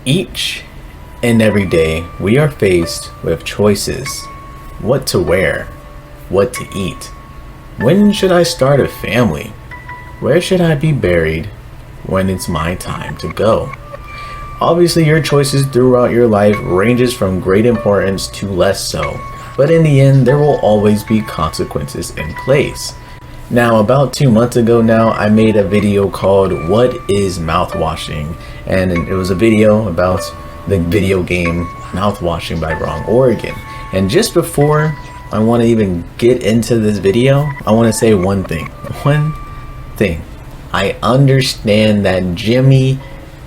Each and every day we are faced with choices. What to wear, what to eat. When should I start a family? Where should I be buried when it's my time to go? Obviously your choices throughout your life ranges from great importance to less so, but in the end there will always be consequences in place. Now about 2 months ago now I made a video called What is Mouthwashing? And it was a video about the video game Mouthwashing by Wrong Oregon. And just before I want to even get into this video, I want to say one thing. I understand that Jimmy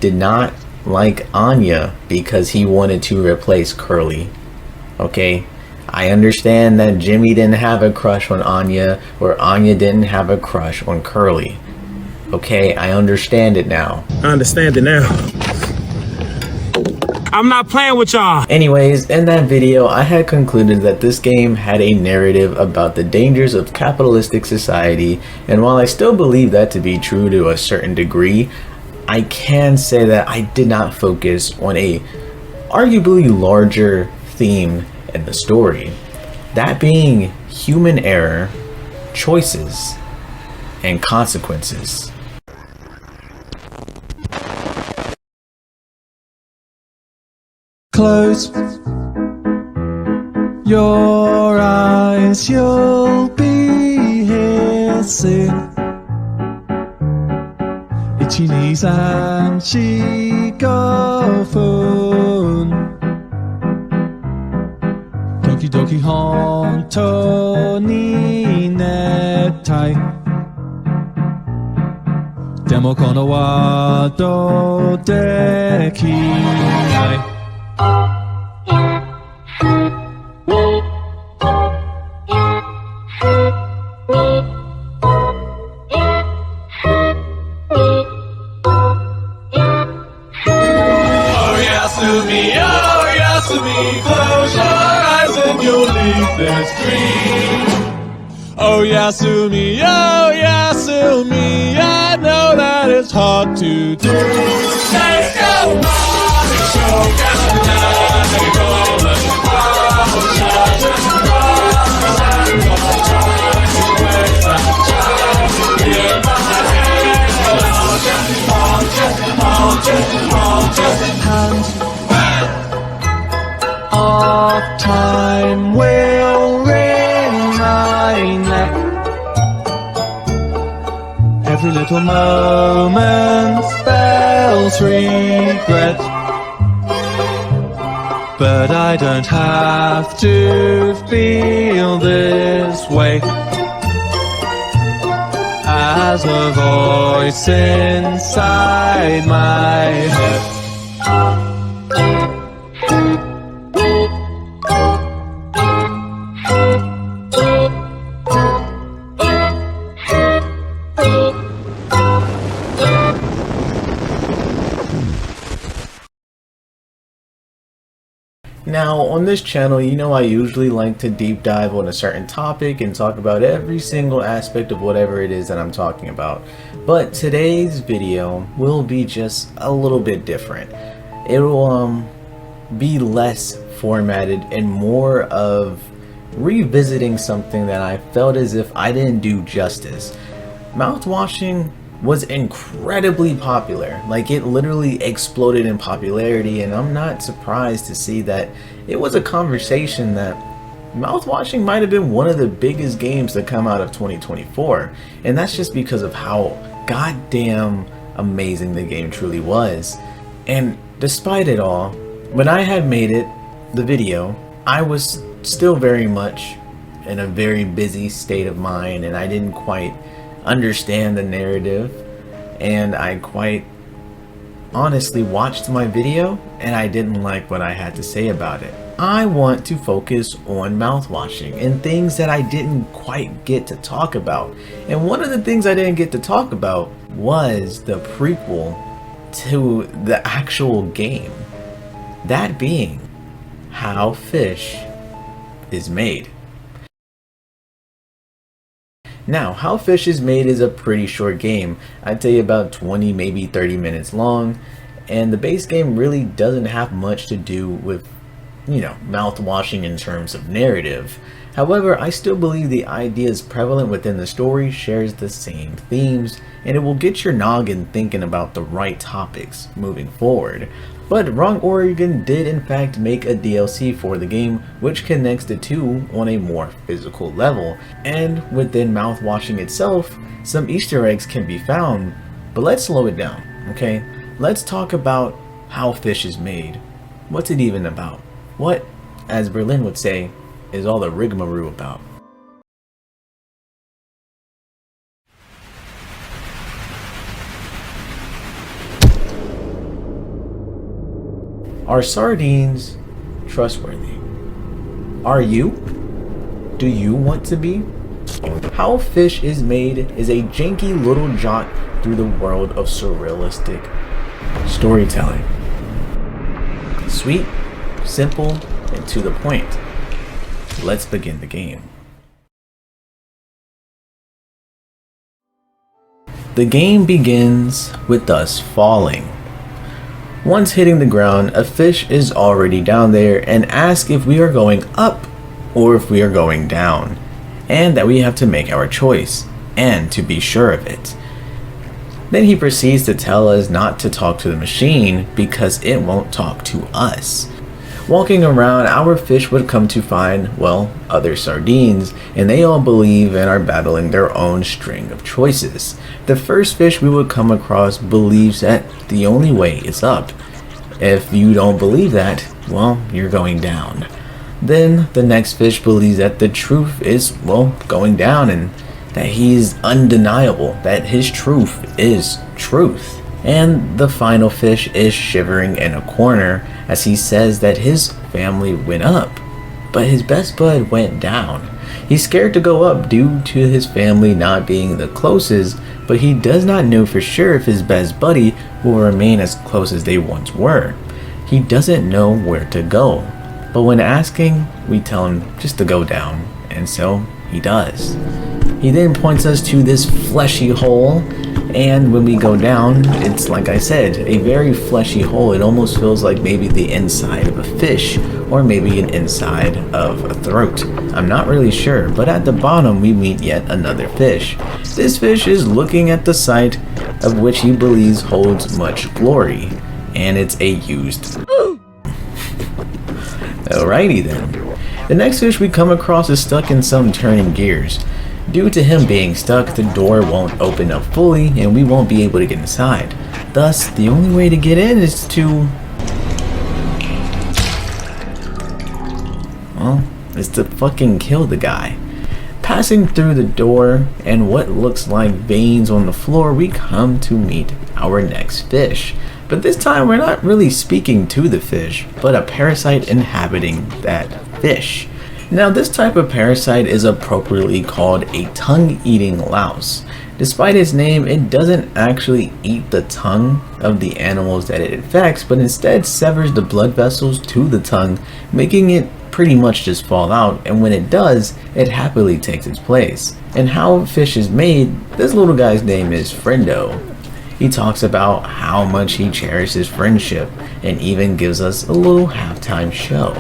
did not like Anya because he wanted to replace Curly. Okay? I understand that Jimmy didn't have a crush on Anya, or Anya didn't have a crush on Curly. Okay, I understand it now. I understand it now. I'm not playing with y'all. Anyways, in that video, I had concluded that this game had a narrative about the dangers of capitalistic society, and while I still believe that to be true to a certain degree, I can say that I did not focus on a arguably larger theme in the story, that being human error, choices, and consequences. Close your eyes, you'll be here soon. 1、2、3、4、5分時々本当に熱帯でもこのワードできないOh, Yasumi, oh, Yasumi, I know that it's hard to do. Let's go! Of time will wring my neck. Every little moment spells regret. But I don't have to feel this way. As a voice inside my head. Now on this channel, you know I usually like to deep dive on a certain topic and talk about every single aspect of whatever it is that I'm talking about. But today's video will be just a little bit different. It will be less formatted and more of revisiting something that I felt as if I didn't do justice. Mouthwashing was incredibly popular. Like, it literally exploded in popularity, and I'm not surprised to see that it was a conversation that Mouthwashing might have been one of the biggest games to come out of 2024, and that's just because of how goddamn amazing the game truly was. And despite it all, when I had made the video, I was still very much in a very busy state of mind, and I didn't quite understand the narrative, and I quite honestly watched my video and I didn't like what I had to say about it. I want to focus on mouthwashing and things that I didn't quite get to talk about, and one of the things I didn't get to talk about was the prequel to the actual game, that being How Fish is Made. Now, How Fish is Made is a pretty short game. I'd say about 20, maybe 30 minutes long. and the base game really doesn't have much to do with, mouth washing in terms of narrative. However, I still believe the ideas prevalent within the story shares the same themes, and it will get your noggin thinking about the right topics moving forward. But Wrong Oregon did in fact make a DLC for the game which connects the two on a more physical level, and within mouth washing itself, some Easter eggs can be found. But let's slow it down, okay? Let's talk about how fish is made. What's it even about? What, as Berlin would say, is all the rigmarole about? Are sardines trustworthy? Are you? Do you want to be? How Fish is Made is a janky little jaunt through the world of surrealistic storytelling. Sweet, simple, and to the point. Let's begin the game. The game begins with us falling. Once hitting the ground, a fish is already down there and asks if we are going up or if we are going down, and that we have to make our choice, and to be sure of it. Then he proceeds to tell us not to talk to the machine because it won't talk to us. Walking around, our fish would come to find, well, other sardines, and they all believe and are battling their own string of choices. The first fish we would come across believes that the only way is up. If you don't believe that, well, you're going down. Then the next fish believes that the truth is, well, going down, and that he is undeniable, that his truth is truth. And the final fish is shivering in a corner as he says that his family went up, but his best bud went down. He's scared to go up due to his family not being the closest, but he does not know for sure if his best buddy will remain as close as they once were. He doesn't know where to go, but when asking, we tell him just to go down, and so he does. He then points us to this fleshy hole, and when we go down, it's like I said, a very fleshy hole. It almost feels like maybe the inside of a fish, or maybe an inside of a throat. I'm not really sure, but at the bottom we meet yet another fish. This fish is looking at the site of which he believes holds much glory, and it's a used. Alrighty then. The next fish we come across is stuck in some turning gears. Due to him being stuck, the door won't open up fully and we won't be able to get inside. Thus, the only way to get in is to... well, is to fucking kill the guy. Passing through the door and what looks like veins on the floor, we come to meet our next fish. But this time we're not really speaking to the fish, but a parasite inhabiting that fish. Now this type of parasite is appropriately called a tongue-eating louse. Despite its name, it doesn't actually eat the tongue of the animals that it infects, but instead severs the blood vessels to the tongue, making it pretty much just fall out, and when it does, it happily takes its place. And how fish is made, this little guy's name is Friendo. He talks about how much he cherishes friendship, and even gives us a little halftime show.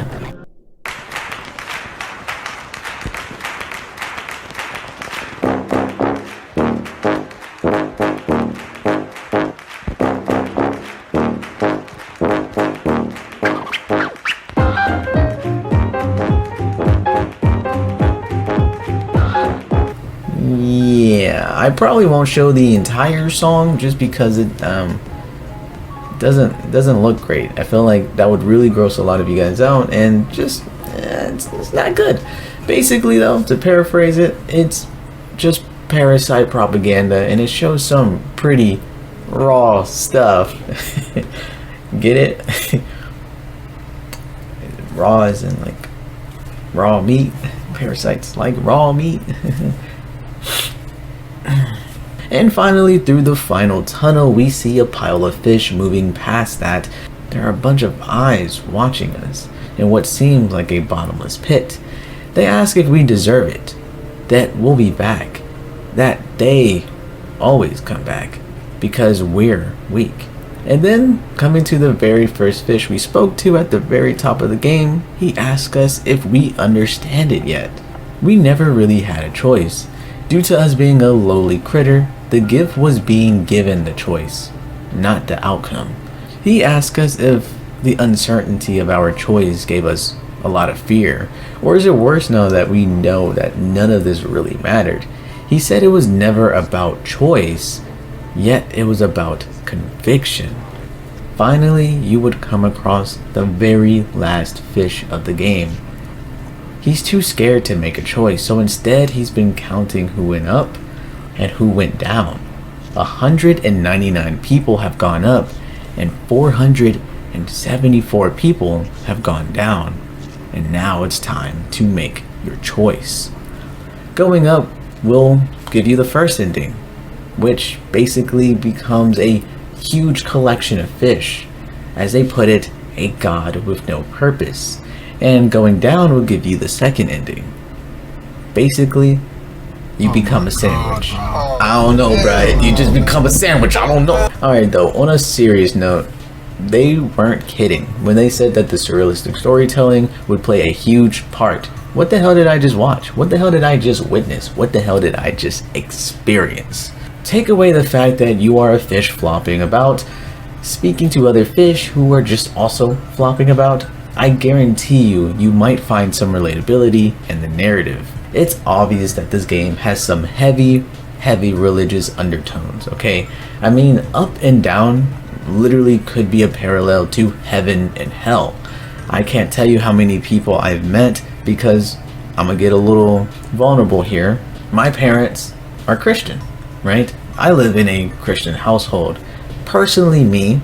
I probably won't show the entire song just because it doesn't look great. I feel like that would really gross a lot of you guys out, and just it's not good. Basically though, to paraphrase it, it's just parasite propaganda, and it shows some pretty raw stuff. Get it? Raw as in like raw meat. Parasites like raw meat. And finally, through the final tunnel, we see a pile of fish. Moving past that, there are a bunch of eyes watching us in what seems like a bottomless pit. They ask if we deserve it, that we'll be back, that they always come back because we're weak. And then, coming to the very first fish we spoke to at the very top of the game, he asked us if we understand it yet. We never really had a choice. Due to us being a lowly critter, the gift was being given the choice, not the outcome. He asked us if the uncertainty of our choice gave us a lot of fear, or is it worse now that we know that none of this really mattered? He said it was never about choice, yet it was about conviction. Finally, you would come across the very last fish of the game. He's too scared to make a choice, so instead he's been counting who went up and who went down. 199 people have gone up and 474 people have gone down. And now it's time to make your choice. Going up will give you the first ending, which basically becomes a huge collection of fish. As they put it, a god with no purpose. And going down will give you the second ending. Basically, you become a sandwich. I don't know, bruh. You just become a sandwich. I don't know. Alright, though, on a serious note, they weren't kidding when they said that the surrealistic storytelling would play a huge part. What the hell did I just watch? What the hell did I just witness? What the hell did I just experience? Take away the fact that you are a fish flopping about, speaking to other fish who are just also flopping about. I guarantee you might find some relatability in the narrative. It's obvious that this game has some heavy religious undertones, okay? I mean, up and down literally could be a parallel to heaven and hell. I can't tell you how many people I've met because I'm gonna get a little vulnerable here. My parents are Christian, right? I live in a Christian household. Personally, me,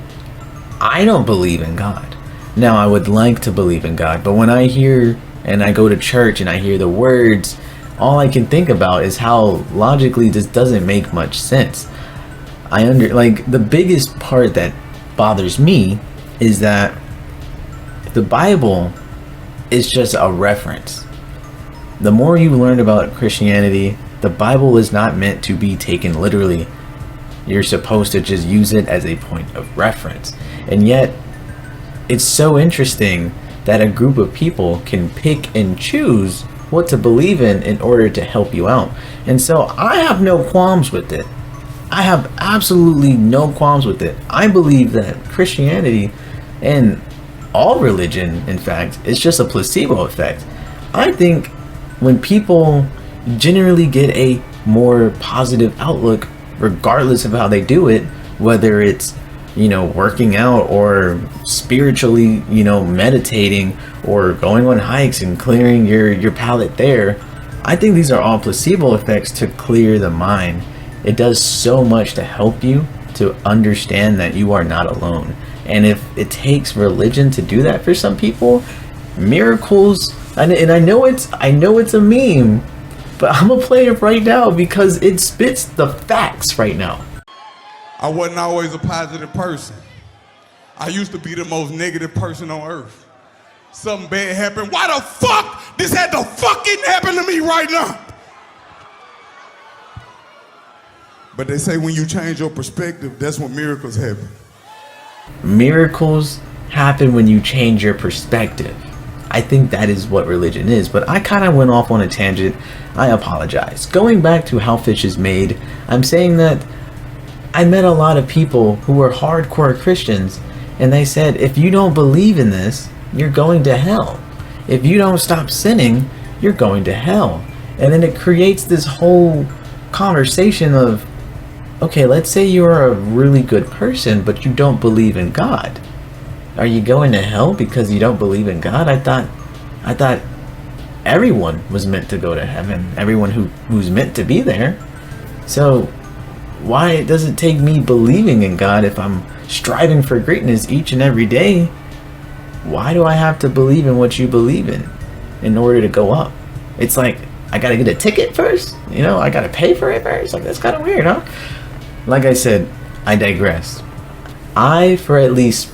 I don't believe in God. Now, I would like to believe in God, but when I hear and I go to church and I hear the words, all I can think about is how logically this doesn't make much sense. The biggest part that bothers me is that the Bible is just a reference. The more you learn about Christianity, the Bible is not meant to be taken literally. You're supposed to just use it as a point of reference. And yet, it's so interesting that a group of people can pick and choose what to believe in order to help you out. And so I have no qualms with it. I have absolutely no qualms with it. I believe that Christianity and all religion, in fact, is just a placebo effect. I think when people generally get a more positive outlook, regardless of how they do it, whether it's working out or spiritually, meditating or going on hikes and clearing your palate there, I think these are all placebo effects to clear the mind. It does so much to help you to understand that you are not alone. And if it takes religion to do that for some people, miracles, and I know it's a meme, but I'm gonna play it right now because it spits the facts right now. I wasn't always a positive person. I used to be the most negative person on earth. Something bad happened. Why the fuck this had to fucking happen to me right now? But they say when you change your perspective, that's when miracles happen. Miracles happen when you change your perspective. I think that is what religion is, but I kind of went off on a tangent. I apologize. Going back to how fish is made, I'm saying that I met a lot of people who were hardcore Christians, and they said, if you don't believe in this, you're going to hell. If you don't stop sinning, you're going to hell. And then it creates this whole conversation of, okay, let's say you're a really good person, but you don't believe in God. Are you going to hell because you don't believe in God? I thought everyone was meant to go to heaven. Everyone who's meant to be there. So why does it take me believing in God if I'm striving for greatness each and every day? Why do I have to believe in what you believe in order to go up? It's like, I gotta get a ticket first? I gotta pay for it first? Like, that's kind of weird, huh? Like I said, I digress. I, for at least,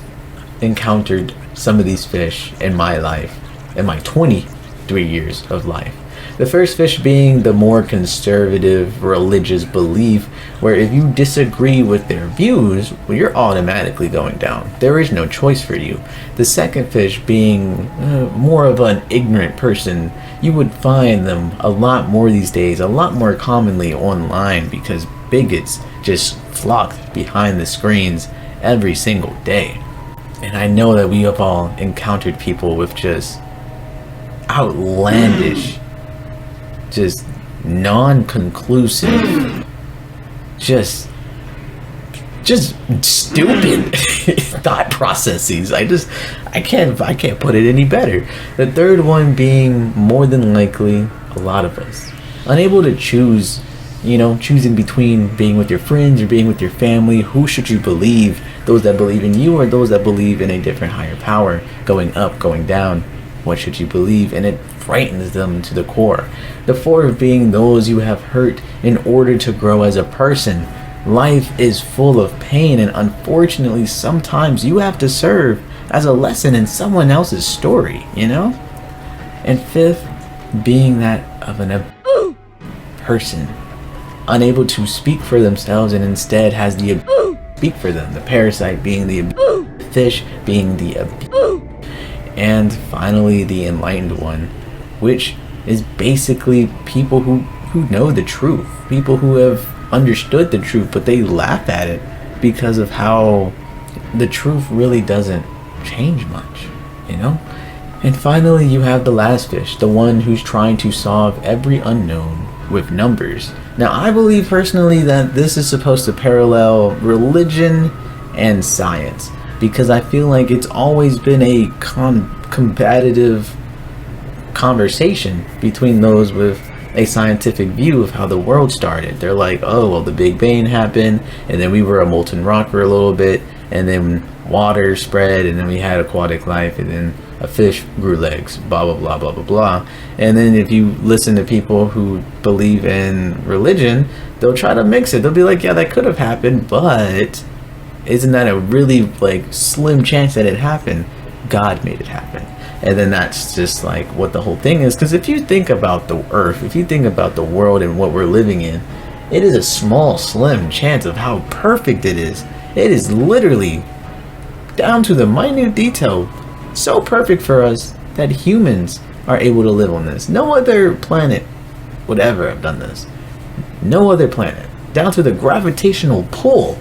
encountered some of these fish in my life, in my 23 years of life. The first fish being the more conservative religious belief, where if you disagree with their views, well, you're automatically going down. There is no choice for you. The second fish being more of an ignorant person, you would find them a lot more these days, a lot more commonly online, because bigots just flock behind the screens every single day. And I know that we have all encountered people with just outlandish, just non-conclusive, just stupid thought processes. I can't put it any better. The third one being more than likely a lot of us unable to choose, choosing between being with your friends or being with your family. Who should you believe? Those that believe in you or those that believe in a different higher power? Going up, going down? What should you believe? And it frightens them to the core. The fourth being those you have hurt in order to grow as a person. Life is full of pain, and unfortunately sometimes you have to serve as a lesson in someone else's story, And fifth being that of a person unable to speak for themselves and instead has the ability to speak for them. The parasite being the fish being the and finally the enlightened one, which is basically people who know the truth, people who have understood the truth, but they laugh at it because of how the truth really doesn't change much, And finally you have the last fish, the one who's trying to solve every unknown with numbers. Now I believe personally that this is supposed to parallel religion and science, because I feel like it's always been a combative conversation between those with a scientific view of how the world started. They're like, oh, well, the Big Bang happened, and then we were a molten rock for a little bit, and then water spread, and then we had aquatic life, and then a fish grew legs, blah, blah, blah, blah, blah, blah. And then if you listen to people who believe in religion, they'll try to mix it. They'll be like, yeah, that could have happened, but isn't that a really slim chance that it happened? God made it happen. And then that's just what the whole thing is. Because if you think about the earth, if you think about the world and what we're living in, it is a small, slim chance of how perfect it is. It is literally down to the minute detail so perfect for us that humans are able to live on this. No other planet would ever have done this. No other planet, down to the gravitational pull,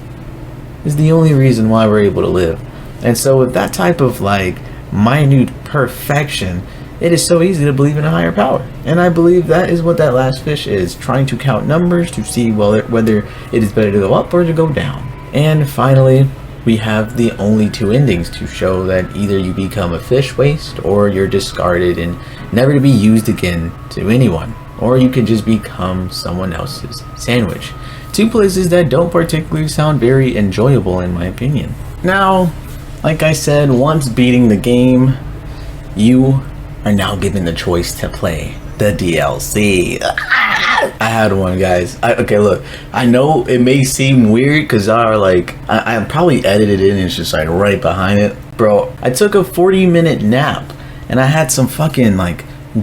is the only reason why we're able to live. And so with that type of minute perfection, it is so easy to believe in a higher power. And I believe that is what that last fish is, trying to count numbers to see whether it is better to go up or to go down. And finally, we have the only two endings to show that either you become a fish waste or you're discarded and never to be used again to anyone, or you can just become someone else's sandwich. Two places that don't particularly sound very enjoyable in my opinion. Now, like I said, once beating the game, you are now given the choice to play the DLC. I had one, guys. Okay, look, I know it may seem weird because I probably edited it and it's just right behind it. Bro, I took a 40-minute nap and I had some fucking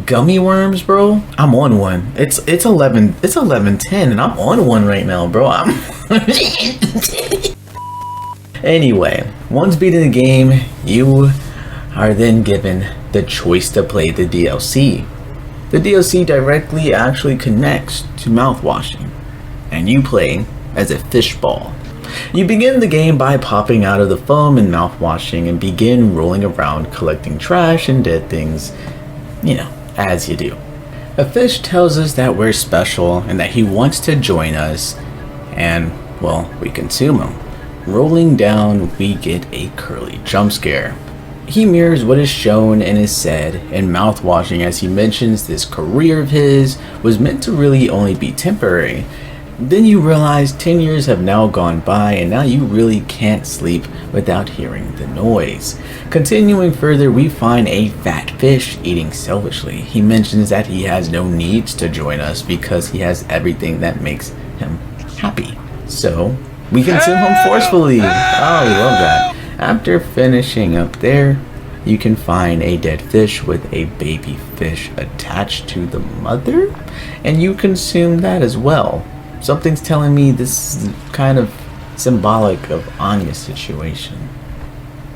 gummy worms, bro. I'm on one. It's 11:10 and I'm on one right now, bro. Anyway, once beating the game, you are then given the choice to play the DLC. The DLC directly actually connects to mouthwashing, and you play as a fishball. You begin the game by popping out of the foam and mouthwashing and begin rolling around collecting trash and dead things, as you do. A fish tells us that we're special and that he wants to join us, and, well, we consume him. Rolling down, we get a curly jump scare. He mirrors what is shown and is said in mouthwashing, as he mentions this career of his was meant to really only be temporary. Then you realize 10 years have now gone by and now you really can't sleep without hearing the noise. Continuing further, we find a fat fish eating selfishly. He mentions that he has no needs to join us because he has everything that makes him happy. So we consume him forcefully. Oh, we love that. After finishing up there, you can find a dead fish with a baby fish attached to the mother, and you consume that as well. Something's telling me this is kind of symbolic of Anya's situation.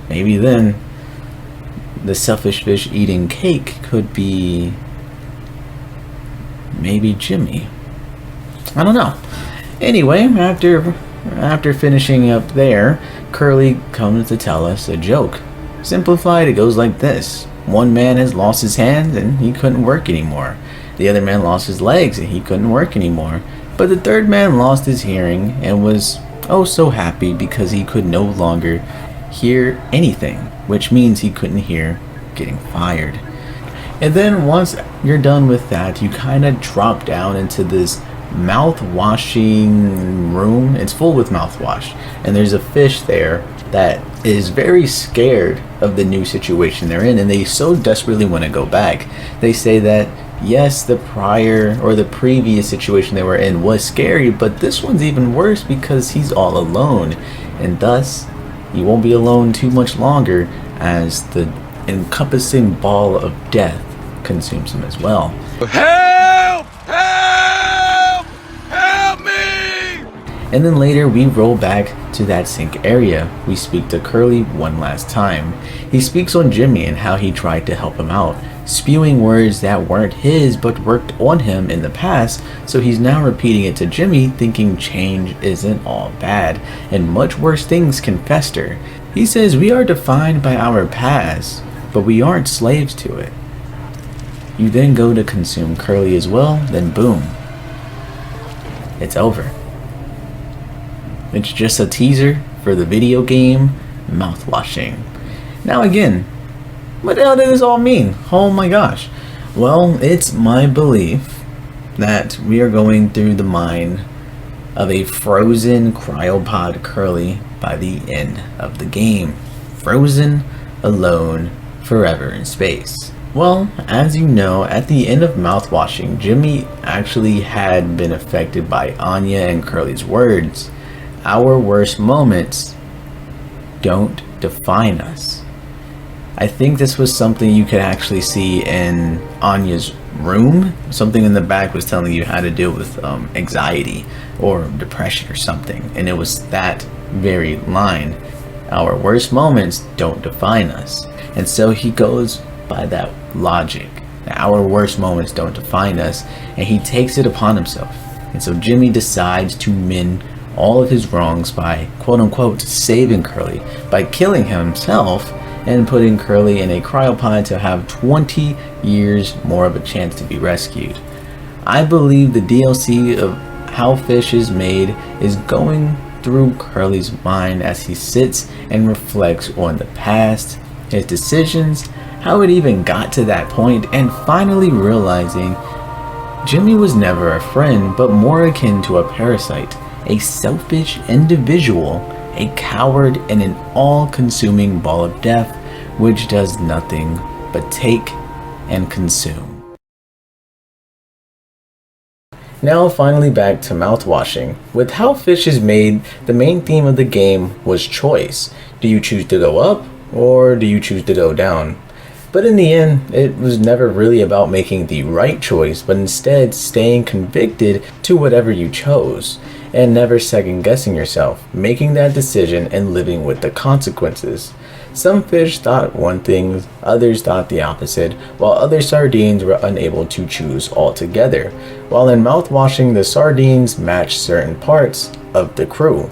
Maybe then the selfish fish eating cake could be maybe Jimmy. I don't know. Anyway, after finishing up there, Curly comes to tell us a joke. Simplified, it goes like this. One man has lost his hands and he couldn't work anymore. The other man lost his legs and he couldn't work anymore. But the third man lost his hearing and was oh so happy because he could no longer hear anything, which means he couldn't hear getting fired. And then once you're done with that, you kind of drop down into this mouth-washing room. It's full with mouthwash, and there's a fish there that is very scared of the new situation they're in, and they so desperately want to go back. They say that yes, the prior or the previous situation they were in was scary, but this one's even worse because he's all alone, and thus he won't be alone too much longer as the encompassing ball of death consumes him as well. Help! Help! Help me! And then later we roll back to that sink area. We speak to Curly one last time. He speaks on Jimmy and how he tried to help him out, spewing words that weren't his but worked on him in the past, so he's now repeating it to Jimmy, thinking change isn't all bad and much worse things can fester. He says we are defined by our past, but we aren't slaves to it. You then go to consume Curly as well, then boom, it's over. It's just a teaser for the video game Mouthwashing. Now again, what the hell did this all mean? Oh my gosh. Well, it's my belief that we are going through the mind of a frozen cryopod Curly by the end of the game. Frozen, alone, forever in space. Well, as you know, at the end of Mouthwashing, Jimmy actually had been affected by Anya and Curly's words. Our worst moments don't define us. I think this was something you could actually see in Anya's room. Something in the back was telling you how to deal with anxiety or depression or something. And it was that very line. Our worst moments don't define us. And so he goes by that logic. Our worst moments don't define us. And he takes it upon himself. And so Jimmy decides to mend all of his wrongs by quote unquote saving Curly by killing himself and putting Curly in a cryopod to have 20 years more of a chance to be rescued. I believe the DLC of How Fish is Made is going through Curly's mind as he sits and reflects on the past, his decisions, how it even got to that point, and finally realizing Jimmy was never a friend but more akin to a parasite, a selfish individual, a coward, and an all-consuming ball of death which does nothing but take and consume. Now finally back to Mouthwashing. With How Fish is Made, the main theme of the game was choice. Do you choose to go up or do you choose to go down? But in the end, it was never really about making the right choice, but instead staying convicted to whatever you chose, and never second guessing yourself, making that decision and living with the consequences. Some fish thought one thing, others thought the opposite, while other sardines were unable to choose altogether. While in Mouthwashing, the sardines matched certain parts of the crew.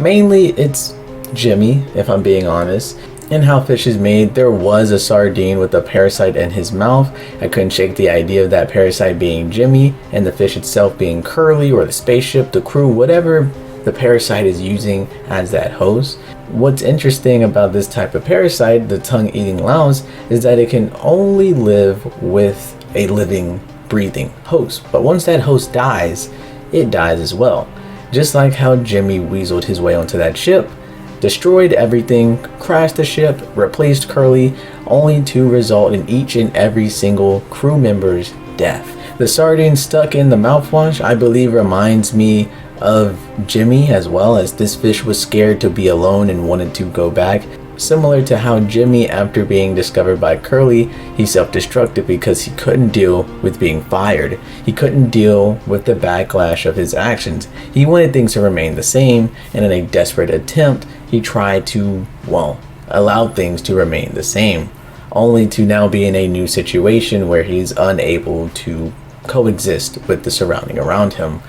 Mainly, it's Jimmy, if I'm being honest. In How Fish is Made, there was a sardine with a parasite in his mouth. I couldn't shake the idea of that parasite being Jimmy and the fish itself being Curly or the spaceship, the crew, whatever the parasite is using as that host. What's interesting about this type of parasite, the tongue-eating louse, is that it can only live with a living, breathing host. But once that host dies, it dies as well. Just like how Jimmy weaseled his way onto that ship, destroyed everything, crashed the ship, replaced Curly, only to result in each and every single crew member's death. The sardine stuck in the mouthwash, I believe, reminds me of Jimmy, as well as this fish was scared to be alone and wanted to go back. similar to how Jimmy, after being discovered by Curly, he self-destructed because he couldn't deal with being fired. He couldn't deal with the backlash of his actions. He wanted things to remain the same, and in a desperate attempt, he tried to, well, allow things to remain the same, only to now be in a new situation where he's unable to coexist with the surrounding around him.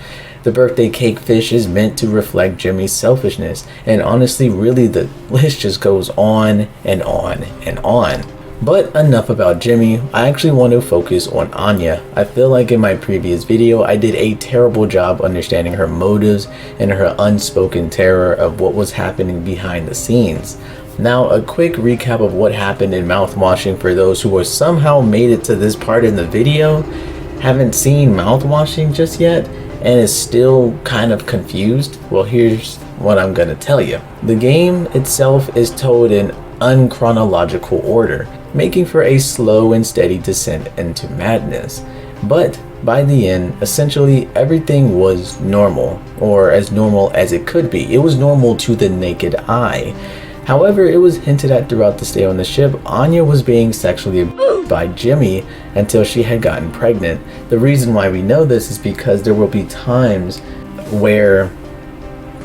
The birthday cake fish is meant to reflect Jimmy's selfishness, and honestly, really, the list just goes on and on and on. But enough about Jimmy. I actually want to focus on Anya. I feel like in my previous video, I did a terrible job understanding her motives and her unspoken terror of what was happening behind the scenes. Now, a quick recap of what happened in Mouthwashing for those who have somehow made it to this part in the video, haven't seen Mouthwashing just yet, and is still kind of confused. Well, here's what I'm gonna tell you. The game itself is told in unchronological order, making for a slow and steady descent into madness. But by the end, essentially everything was normal, or as normal as it could be. It was normal to the naked eye. However, it was hinted at throughout the stay on the ship, Anya was being sexually abused by Jimmy until she had gotten pregnant. The reason why we know this is because there will be times where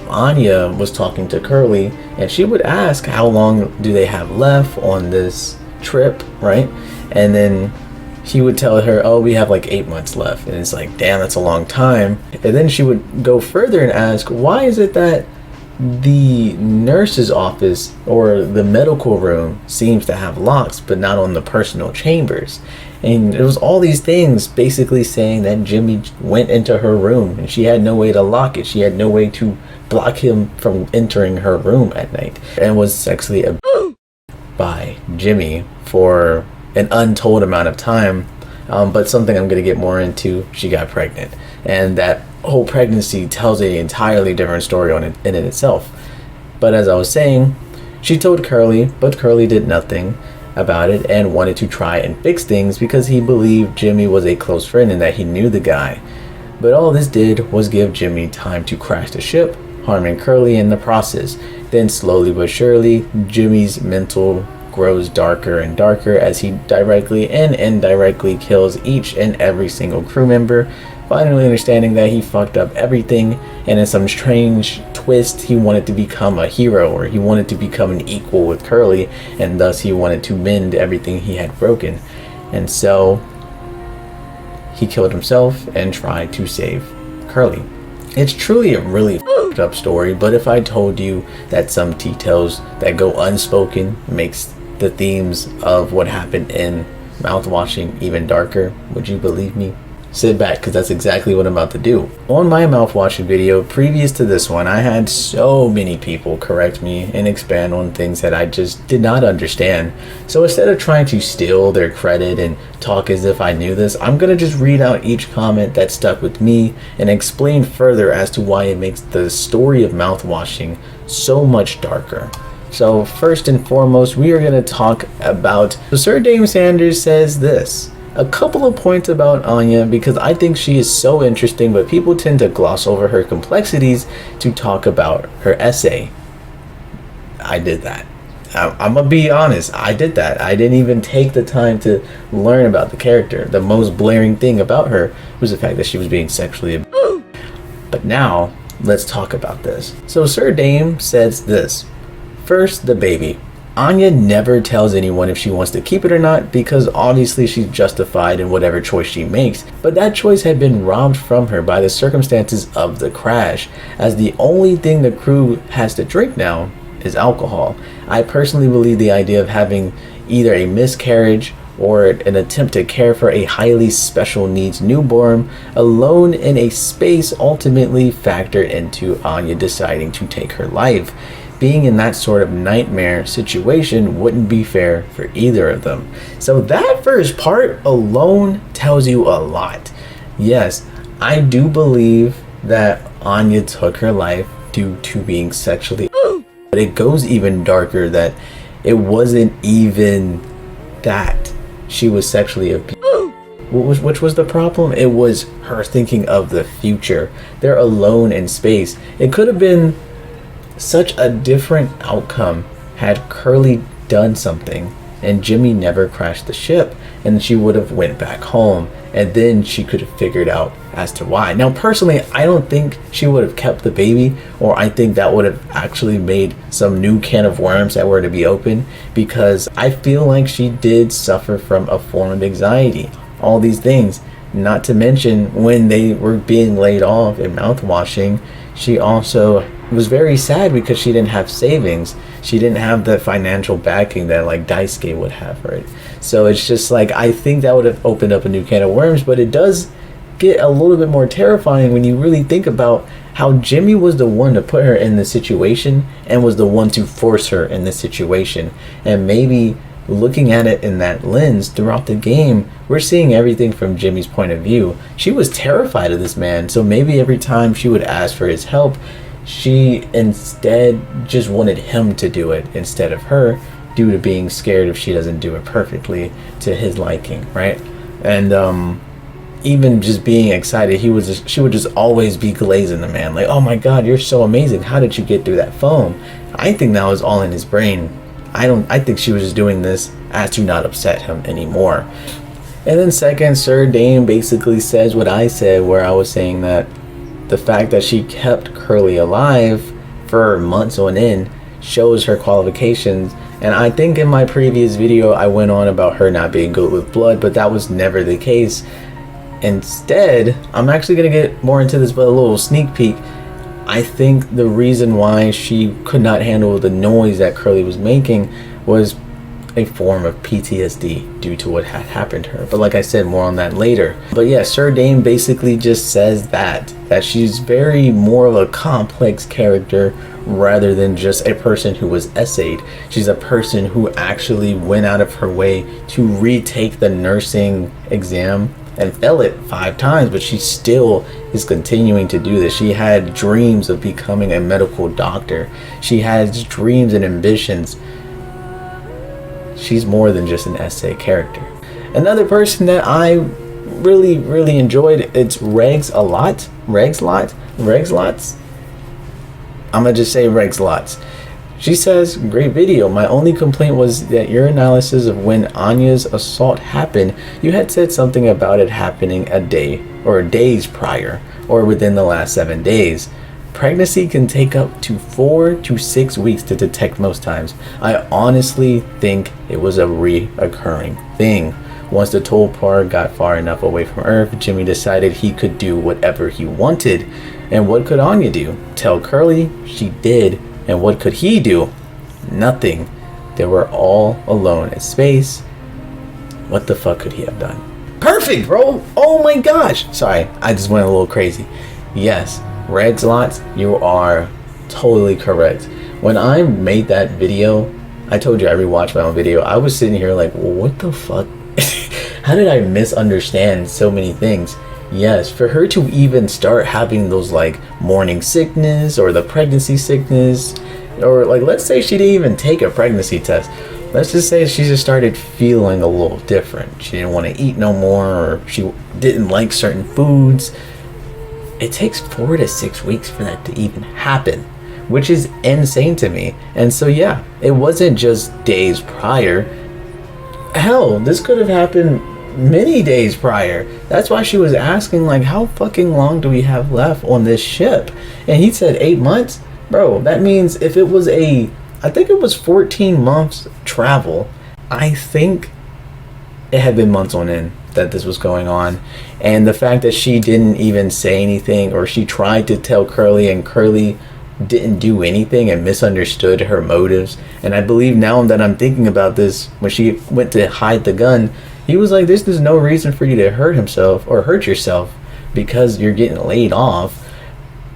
Anya was talking to Curly and she would ask how long do they have left on this trip, right? And then he would tell her, oh, we have like 8 months left. And it's like, damn, that's a long time. And then she would go further and ask, why is it that the nurse's office or the medical room seems to have locks but not on the personal chambers? And it was all these things basically saying that Jimmy went into her room and she had no way to lock it. She had no way to block him from entering her room at night, and was sexually abused by Jimmy for an untold amount of time. But something I'm going to get more into, she got pregnant, and that whole pregnancy tells an entirely different story in itself. But as I was saying, she told Curly, but Curly did nothing about it and wanted to try and fix things because he believed Jimmy was a close friend and that he knew the guy. But all this did was give Jimmy time to crash the ship, harming Curly in the process. Then slowly but surely, Jimmy's mental grows darker and darker as he directly and indirectly kills each and every single crew member, finally understanding that he fucked up everything, and in some strange twist he wanted to become a hero, or he wanted to become an equal with Curly, and thus he wanted to mend everything he had broken. And so he killed himself and tried to save Curly. It's truly a really fucked up story, but if I told you that some details that go unspoken makes the themes of what happened in Mouthwashing even darker, would you believe me? Sit back, because that's exactly what I'm about to do. On my mouthwashing video previous to this one, I had so many people correct me and expand on things that I just did not understand. So instead of trying to steal their credit and talk as if I knew this, I'm going to just read out each comment that stuck with me and explain further as to why it makes the story of Mouthwashing so much darker. So first and foremost, we are going to talk about, Sir Dame Sanders says this. A couple of points about Anya, because I think she is so interesting, but people tend to gloss over her complexities to talk about her essay. I did that. I'm gonna be honest, I did that. I didn't even take the time to learn about the character. The most blaring thing about her was the fact that she was being sexually abused. But now, let's talk about this. So Sir Dame says this. First, the baby. Anya never tells anyone if she wants to keep it or not, because obviously she's justified in whatever choice she makes, but that choice had been robbed from her by the circumstances of the crash, as the only thing the crew has to drink now is alcohol. I personally believe the idea of having either a miscarriage or an attempt to care for a highly special needs newborn alone in a space ultimately factored into Anya deciding to take her life. Being in that sort of nightmare situation wouldn't be fair for either of them. So that first part alone tells you a lot. Yes, I do believe that Anya took her life due to being sexually, but it goes even darker that it wasn't even that she was sexually abused. Which was the problem? It was her thinking of the future. They're alone in space. It could have been such a different outcome had Curly done something and Jimmy never crashed the ship, and she would have went back home, and then she could have figured out as to why. Now personally, I don't think she would have kept the baby, or I think that would have actually made some new can of worms that were to be opened, because I feel like she did suffer from a form of anxiety. All these things, not to mention when they were being laid off in Mouthwashing, she also was very sad because she didn't have savings. She didn't have the financial backing that like Daisuke would have, right? So it's just like, I think that would have opened up a new can of worms, but it does get a little bit more terrifying when you really think about how Jimmy was the one to put her in this situation and was the one to force her in this situation. And maybe looking at it in that lens throughout the game, we're seeing everything from Jimmy's point of view. She was terrified of this man, so maybe every time she would ask for his help, she instead just wanted him to do it instead of her, due to being scared if she doesn't do it perfectly to his liking, right? And even just being excited, she would just always be glazing the man, like, oh my god, you're so amazing, how did you get through that phone? I think that was all in his brain. I think she was just doing this as to not upset him anymore. And then second, Sir Dane basically says what I said, where I was saying that the fact that she kept Curly alive for months on end shows her qualifications. And I think in my previous video I went on about her not being good with blood, but that was never the case. Instead, I'm actually going to get more into this, but a little sneak peek. I think the reason why she could not handle the noise that Curly was making was a form of PTSD due to what had happened to her. But like I said, more on that later. But yeah, Sir Dane basically just says that she's very more of a complex character rather than just a person who was essayed. She's a person who actually went out of her way to retake the nursing exam and fail it 5 times, but she still is continuing to do this. She had dreams of becoming a medical doctor. She has dreams and ambitions. She's more than just an essay character. Another person that I really enjoyed, it's Regs a lot. Regslots? I'm gonna just say Regslots. She says, great video. My only complaint was that your analysis of when Anya's assault happened, you had said something about it happening a day or days prior or within the last 7 days. Pregnancy can take up to 4 to 6 weeks to detect most times. I honestly think it was a reoccurring thing. Once the Tulpar got far enough away from Earth, Jimmy decided he could do whatever he wanted. And what could Anya do? Tell Curly? She did. And what could he do? Nothing. They were all alone in space. What the fuck could he have done? Perfect, bro! Oh my gosh! Sorry, I just went a little crazy. Yes, Regslots, you are totally correct. When I made that video, I told you I rewatched my own video. I was sitting here like, well, what the fuck? How did I misunderstand so many things? Yes, for her to even start having those like morning sickness or the pregnancy sickness, or like let's say she didn't even take a pregnancy test. Let's just say she just started feeling a little different. She didn't want to eat no more, or she didn't like certain foods. It takes 4 to 6 weeks for that to even happen, which is insane to me. And so yeah, it wasn't just days prior. Hell, this could have happened many days prior. That's why she was asking like, how fucking long do we have left on this ship? And he said 8 months. Bro, that means if it was I think it was 14 months travel, I think it had been months on end that this was going on. And the fact that she didn't even say anything, or she tried to tell Curly and Curly didn't do anything and misunderstood her motives. And I believe now that I'm thinking about this, when she went to hide the gun, he was like, there's no reason for you to hurt yourself because you're getting laid off.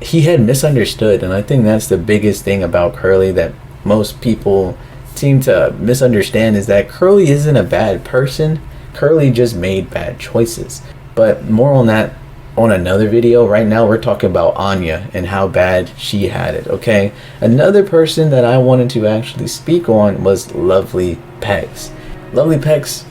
He had misunderstood, and I think that's the biggest thing about Curly that most people seem to misunderstand, is that Curly isn't a bad person. Curly just made bad choices. But more on that on another video. Right now we're talking about Anya and how bad she had it, okay? Another person that I wanted to actually speak on was Lovely Pegs. Lovely Pegs,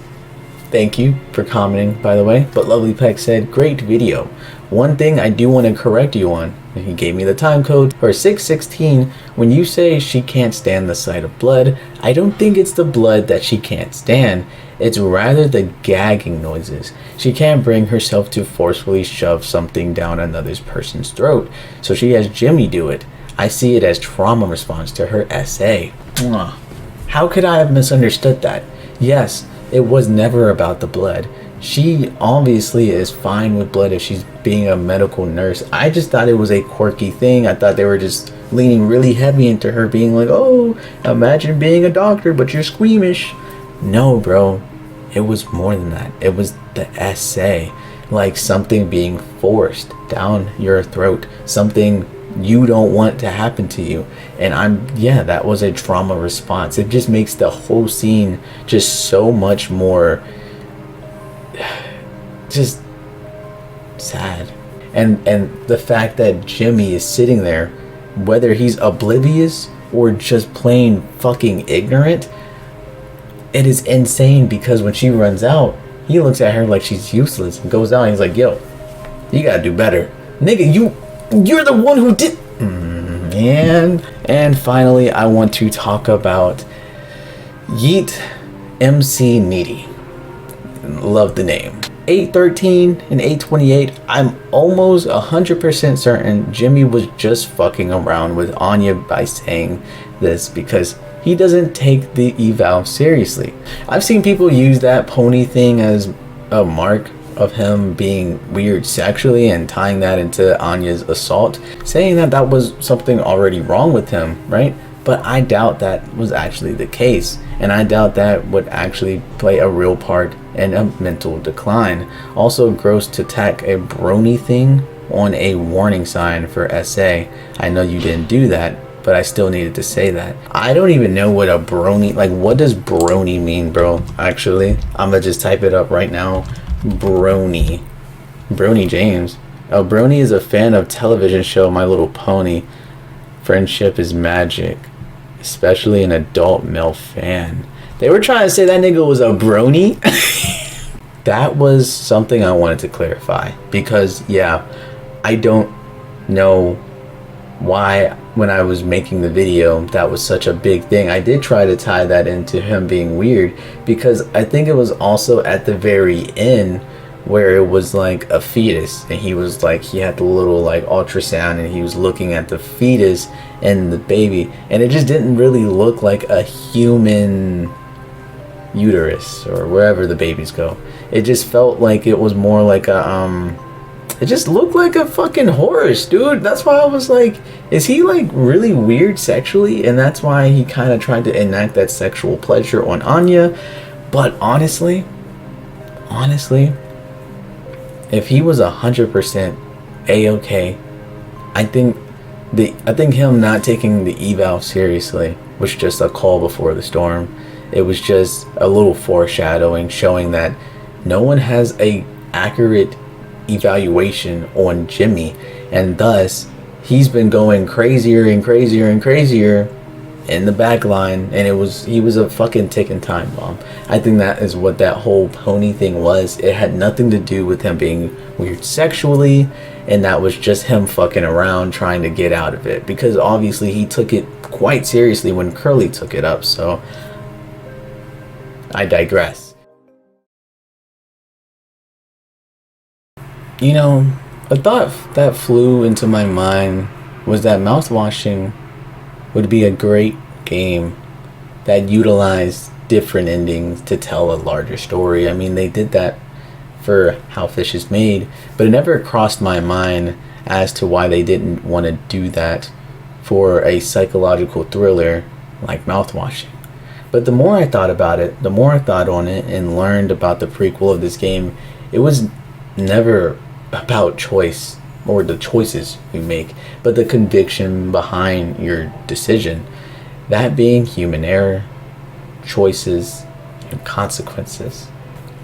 thank you for commenting, by the way. But Lovely Pegs said, great video. One thing I do want to correct you on, he gave me the time code for 616. When you say she can't stand the sight of blood, I don't think it's the blood that she can't stand. It's rather the gagging noises. She can't bring herself to forcefully shove something down another person's throat, so she has Jimmy do it. I see it as trauma response to her essay. Mwah. How could I have misunderstood that? Yes, it was never about the blood. She obviously is fine with blood if she's being a medical nurse. I just thought it was a quirky thing. I thought they were just leaning really heavy into her being like, oh, imagine being a doctor, but you're squeamish. No, bro. It was more than that. It was the essay. Like something being forced down your throat. Something you don't want to happen to you. And that was a trauma response. It just makes the whole scene just so much more just sad. And the fact that Jimmy is sitting there, whether he's oblivious or just plain fucking ignorant, it is insane, because when she runs out, he looks at her like she's useless and goes out and he's like, yo, you gotta do better. Nigga, you're the one who did. And finally, I want to talk about Yeet MC Needy. Love the name. 813 and 828, I'm almost 100% certain Jimmy was just fucking around with Anya by saying this, because he doesn't take the eval seriously. I've seen people use that pony thing as a mark of him being weird sexually and tying that into Anya's assault, saying that that was something already wrong with him, right? But I doubt that was actually the case, and I doubt that would actually play a real part in a mental decline. Also gross to tack a brony thing on a warning sign for SA. I know you didn't do that, but I still needed to say that. I don't even know what a brony, like what does brony mean, bro? Actually, I'm gonna just type it up right now. Brony James. Oh, Brony is a fan of television show My Little Pony. Friendship is magic, especially an adult male fan. They were trying to say that nigga was a brony. That was something I wanted to clarify, because yeah, I don't know why when I was making the video that was such a big thing. I did try to tie that into him being weird, because I think it was also at the very end where it was like a fetus, and he was like, he had the little like ultrasound and he was looking at the fetus and the baby, and it just didn't really look like a human uterus or wherever the babies go. It just felt like it was more like a it just looked like a fucking horse, dude. That's why I was like, is he like really weird sexually? And that's why he kind of tried to enact that sexual pleasure on Anya. But honestly, if he was 100% a-okay, I think him not taking the eval seriously was just a call before the storm. It was just a little foreshadowing, showing that no one has a accurate evaluation on Jimmy, and thus he's been going crazier and crazier and crazier in the back line, and he was a fucking ticking time bomb. I think that is what that whole pony thing was. It had nothing to do with him being weird sexually, and that was just him fucking around trying to get out of it, because obviously he took it quite seriously when Curly took it up. So I digress. You know, a thought that flew into my mind was that Mouthwashing would be a great game that utilized different endings to tell a larger story. I mean, they did that for How Fish is Made, but it never crossed my mind as to why they didn't want to do that for a psychological thriller like Mouthwashing. But the more I thought about it, the more I thought on it and learned about the prequel of this game, it was never about choice or the choices we make, but the conviction behind your decision. That being human error, choices, and consequences.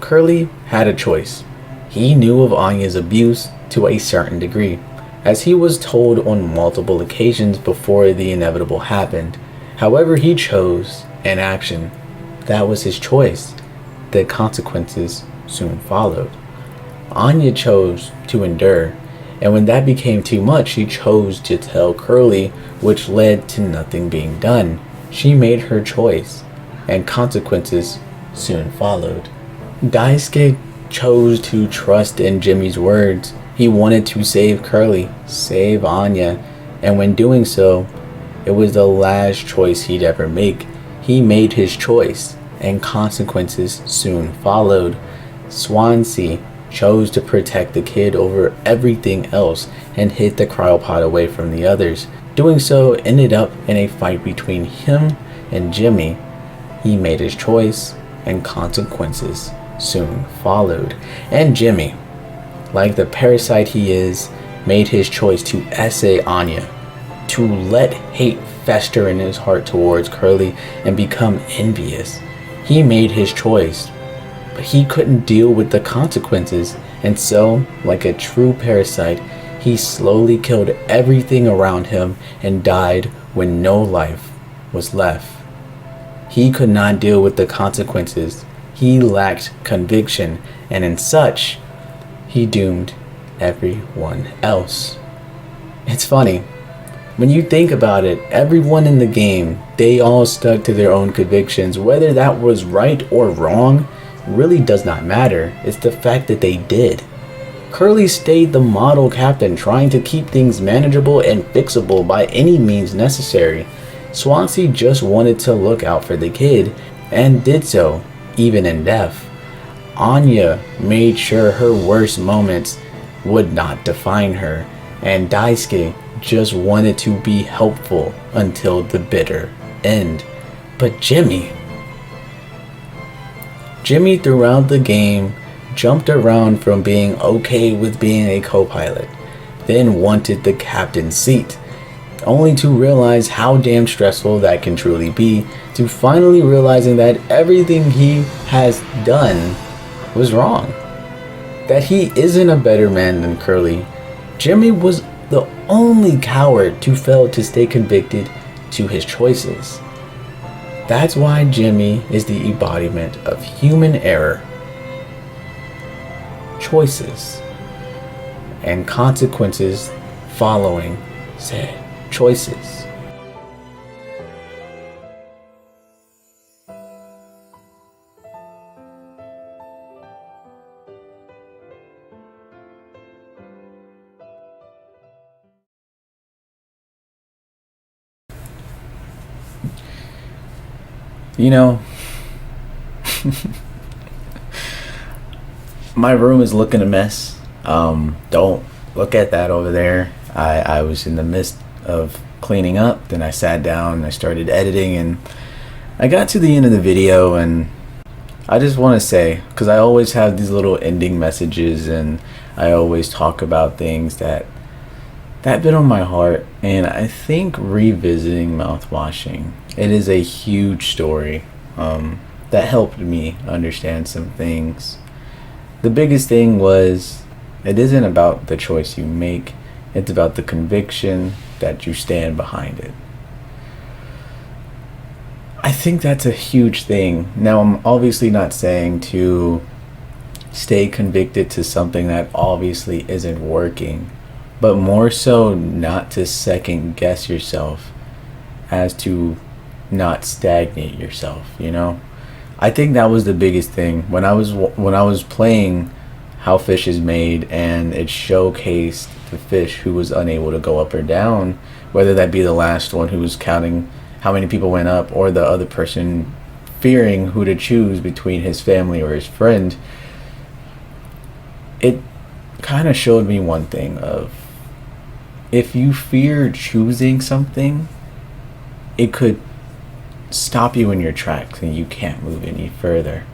Curly had a choice. He knew of Anya's abuse to a certain degree, as he was told on multiple occasions before the inevitable happened. However, he chose an action. That was his choice. The consequences soon followed. Anya chose to endure, And when that became too much, she chose to tell Curly, which led to nothing being done. She made her choice, and consequences soon followed. Daisuke chose to trust in Jimmy's words. He wanted to save Curly, save Anya, and when doing so, it was the last choice he'd ever make. He made his choice, and consequences soon followed. Swansea chose to protect the kid over everything else and hid the cryopod away from the others. Doing so ended up in a fight between him and Jimmy. He made his choice, and consequences soon followed. And Jimmy, like the parasite he is, made his choice to essay Anya, to let hate fester in his heart towards Curly and become envious. He made his choice, but he couldn't deal with the consequences, and so, like a true parasite, he slowly killed everything around him and died when no life was left. He could not deal with the consequences. He lacked conviction, and in such, he doomed everyone else. It's funny. When you think about it, everyone in the game, they all stuck to their own convictions. Whether that was right or wrong really does not matter. It's the fact that they did. Curly stayed the model captain, trying to keep things manageable and fixable by any means necessary. Swansea just wanted to look out for the kid, and did so, even in death. Anya made sure her worst moments would not define her, and Daisuke just wanted to be helpful until the bitter end. But Jimmy throughout the game jumped around from being okay with being a co-pilot, then wanted the captain's seat, only to realize how damn stressful that can truly be, to finally realizing that everything he has done was wrong, that he isn't a better man than Curly. Jimmy was the only coward to fail to stay convicted to his choices. That's why Jimmy is the embodiment of human error, choices, and consequences following said choices. You know, my room is looking a mess. Don't look at that over there. I was in the midst of cleaning up, then I sat down and I started editing, and I got to the end of the video, and I just want to say, because I always have these little ending messages and I always talk about things that been on my heart, and I think revisiting Mouthwashing, it is a huge story that helped me understand some things. The biggest thing was, it isn't about the choice you make, it's about the conviction that you stand behind it. I think that's a huge thing. Now, I'm obviously not saying to stay convicted to something that obviously isn't working, but more so not to second guess yourself, as to not stagnate yourself, you know? I think that was the biggest thing when I was playing How Fish is Made, and it showcased the fish who was unable to go up or down, whether that be the last one who was counting how many people went up, or the other person fearing who to choose between his family or his friend. It kind of showed me one thing of, if you fear choosing something, it could stop you in your tracks and you can't move any further.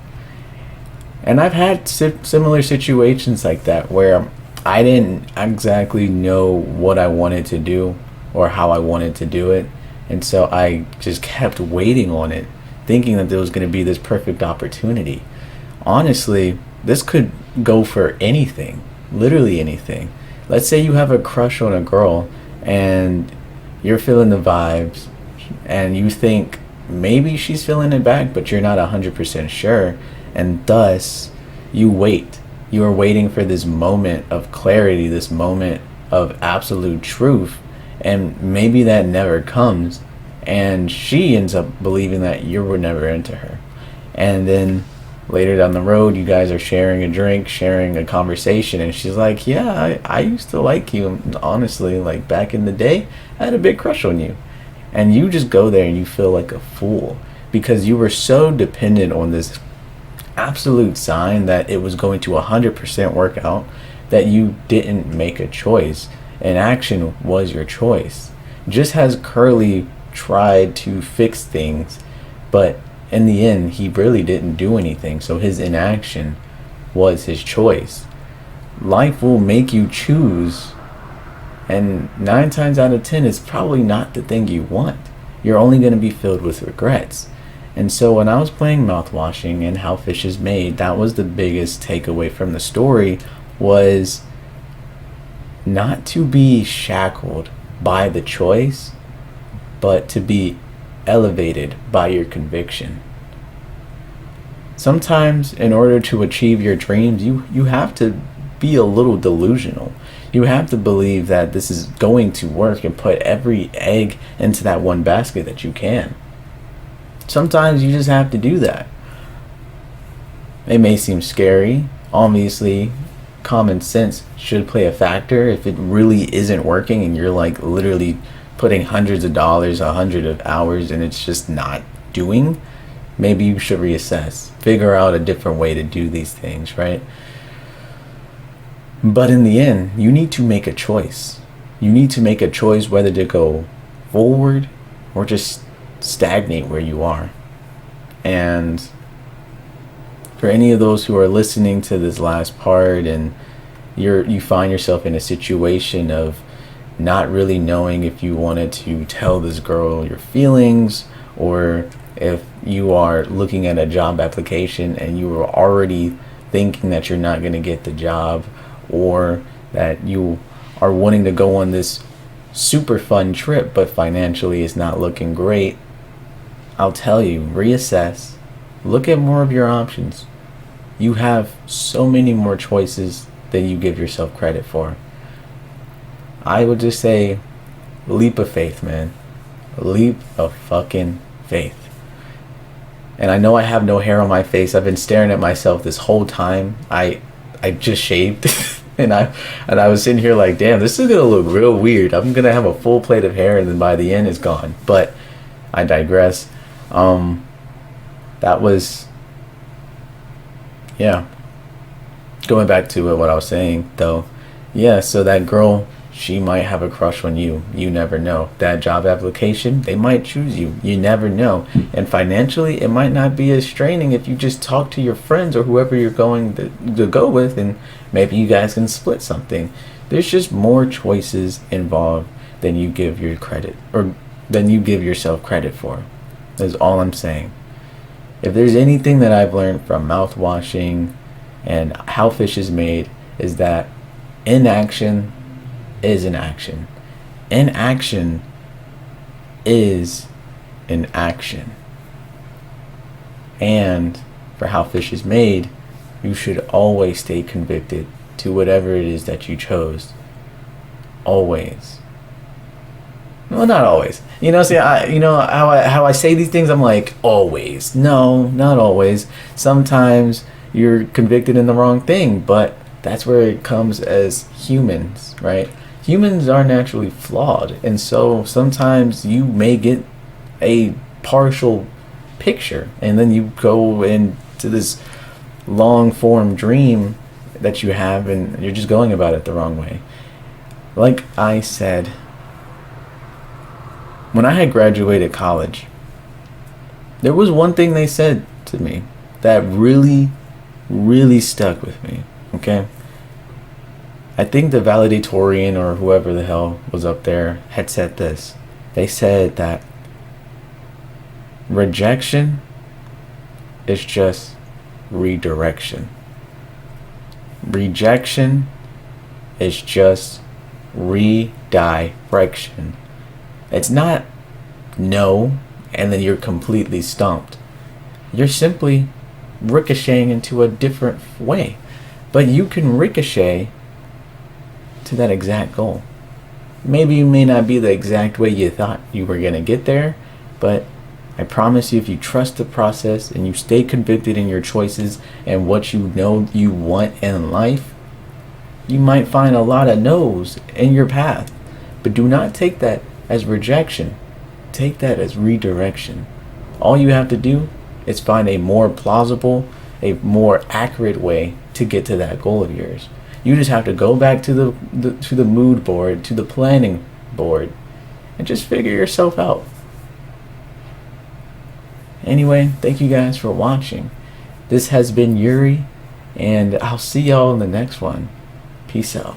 And I've had similar situations like that where I didn't exactly know what I wanted to do or how I wanted to do it, and so I just kept waiting on it, thinking that there was going to be this perfect opportunity. Honestly, this could go for anything, literally anything. Let's say you have a crush on a girl and you're feeling the vibes and you think maybe she's feeling it back, but you're not 100% sure, and thus you wait. You are waiting for this moment of clarity, this moment of absolute truth, and maybe that never comes, and she ends up believing that you were never into her. And then later down the road, you guys are sharing a drink, sharing a conversation, and she's like, yeah, I used to like you, honestly, like back in the day I had a big crush on you. And you just go there and you feel like a fool because you were so dependent on this absolute sign that it was going to 100% work out, that you didn't make a choice, and action was your choice. Just as Curly tried to fix things, but in the end he really didn't do anything, so his inaction was his choice. Life will make you choose, and 9 times out of 10 it's probably not the thing you want. You're only going to be filled with regrets. And so when I was playing Mouthwashing and How Fish is Made, that was the biggest takeaway from the story, was not to be shackled by the choice, but to be elevated by your conviction. Sometimes in order to achieve your dreams, you have to be a little delusional. You have to believe that this is going to work and put every egg into that one basket that you can. Sometimes you just have to do that. It may seem scary. Obviously, common sense should play a factor. If it really isn't working and you're like literally putting hundreds of dollars, 100 of hours, and it's just not doing, maybe you should reassess. Figure out a different way to do these things, right? But in the end, you need to make a choice. You need to make a choice whether to go forward or just stagnate where you are. And for any of those who are listening to this last part and you find yourself in a situation of not really knowing if you wanted to tell this girl your feelings, or if you are looking at a job application and you are already thinking that you're not going to get the job, or that you are wanting to go on this super fun trip but financially it's not looking great, I'll tell you, reassess. Look at more of your options. You have so many more choices than you give yourself credit for. I would just say, leap of faith, man. Leap of fucking faith. And I know I have no hair on my face. I've been staring at myself this whole time. I just shaved. and I was sitting here like, damn, this is gonna look real weird. I'm gonna have a full plate of hair and then by the end it's gone. But I digress. That was, yeah, going back to what I was saying though. Yeah, so that girl, she might have a crush on you. You never know. That job application, they might choose you. You never know. And financially, it might not be as straining if you just talk to your friends or whoever you're going to go with, and maybe you guys can split something. There's just more choices involved than you give your credit, or than you give yourself credit for. That's all I'm saying. If there's anything that I've learned from Mouthwashing and How Fish is Made, is that inaction is an action. Inaction is an action. And for How Fish is Made, you should always stay convicted to whatever it is that you chose. Always. Well, not always. You know, see, how I say these things, I'm like, always. No, not always. Sometimes you're convicted in the wrong thing, but that's where it comes as humans, right? Humans are naturally flawed, and so sometimes you may get a partial picture, and then you go into this long form dream that you have, and you're just going about it the wrong way. Like I said, when I had graduated college, there was one thing they said to me that really, really stuck with me, okay? I think the valedictorian or whoever the hell was up there had said this. They said that rejection is just redirection. Rejection is just redirection. It's not no and then you're completely stumped. You're simply ricocheting into a different way. But you can ricochet to that exact goal. Maybe it may not be the exact way you thought you were going to get there, but I promise you, if you trust the process and you stay convicted in your choices and what you know you want in life, you might find a lot of no's in your path. But do not take that as rejection. Take that as redirection. All you have to do is find a more plausible, a more accurate way to get to that goal of yours. You just have to go back to the mood board, to the planning board, and just figure yourself out. Anyway, thank you guys for watching. This has been Yuri, and I'll see y'all in the next one. Peace out.